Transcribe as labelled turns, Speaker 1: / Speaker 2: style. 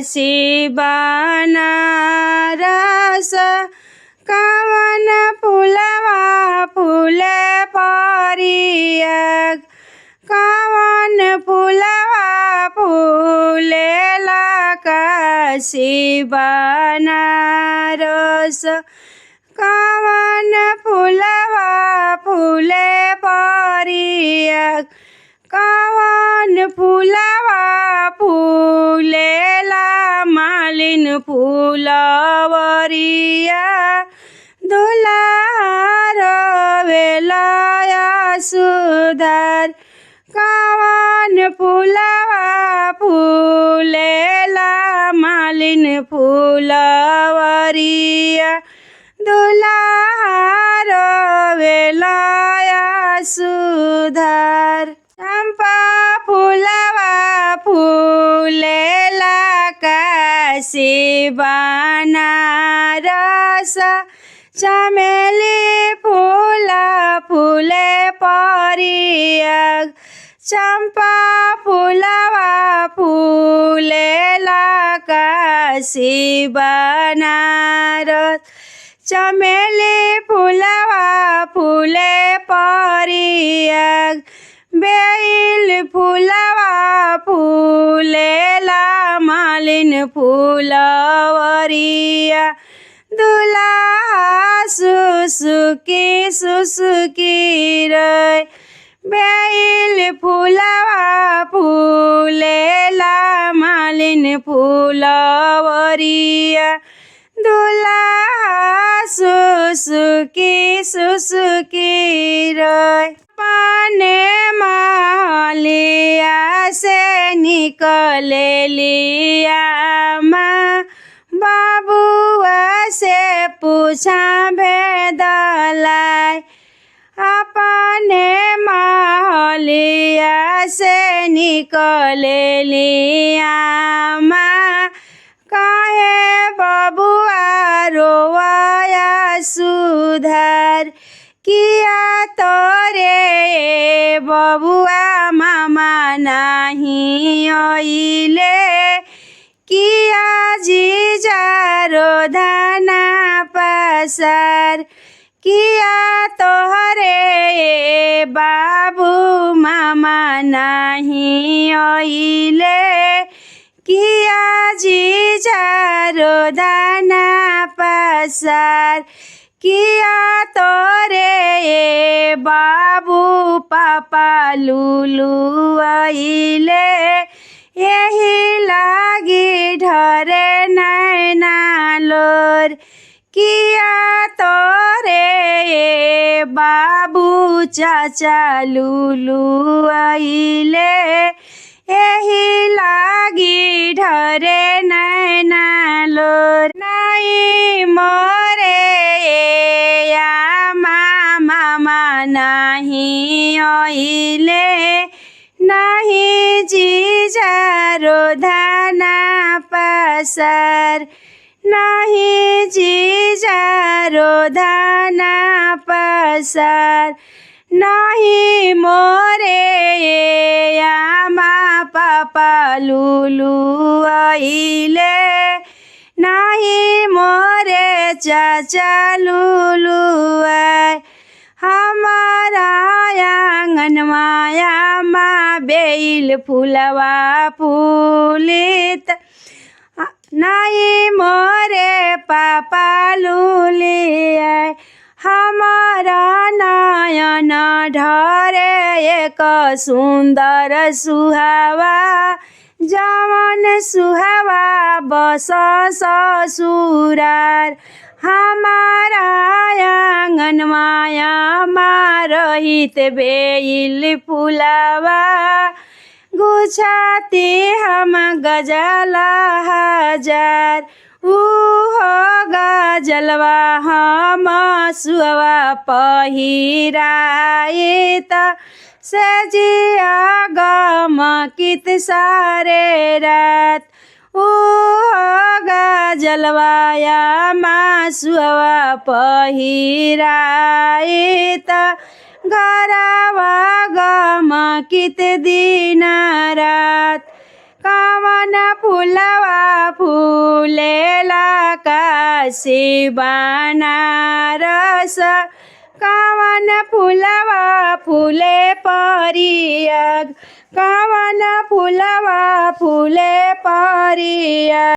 Speaker 1: काशी बनारस कवन फुलवा फूले परिया कवन फुलवा फूलेला काशी बनारस कवन फुलवा फूले परिया कवन फुलवा फूलेला मालिन फुलवरिया दुलार वेलाया सुधार कवन फुलवा फूलेला मालिन फुलवरिया दुलार वेलाया सुधार चंपा फुलवा फूलेला काशी बनारस चमेली फूला फूले परिया चंपा फुलवा फूलेला काशी बनारस चमेली फुलवा फूले परिया बेल फुलवा फूलेला मालिन फुलवरिया दुलाहा सुसुकी सुसुकी रे बेल फुलवा फूलेला मालिन फुलवरिया दुलाहा सुसुकी सुसुकी रे पाने मालिया से निकले लिया माँ बाबुआ से पूछा भेदलाई अपने मालिया से निकले लिया माँ काहे बबुआ रोवाया सुधार किया तोरे बबुआ मामा नहीं आइले किया जीजा रोधना पसार किया तोहरे बाबू मामा नहीं आइले किया जीजा रोधना पसार किया तोरे बाबू पापा लुलु आइले यही लागी ढरे नैना लोर किया तोरे बाबू चाचा लुलु आइले यही लागी ढरे नैना लोर नहीं मोरे या मामा नहीं आइले नहीं जीजा रोधना पसार नहीं जीजा रोधना पसार नहीं मोरे या माँ पापा लुलु आइले नहीं मोरे चाचा लुलु आए हमारा आंगन माया माँ बेल फुलवा फूलित नहीं मोरे पापा लुलिया हमारा नयन ढरे एक सुंदर सुहावा जवन सुहावा बस ससुरार हमारा आंगन माया रहित बेल फुलवा गुछाती हम गजला हजार हो गजलवा हम सुवा पहिराइत सजिया गम कित सारे रात गजलवाया मासुवा पहिराइत घरवा गम कित दिन रात कवन फुलवा फूलेला काशी बनारस कवन फुलवा फूले परिया कवन फुलवा फूले परिया।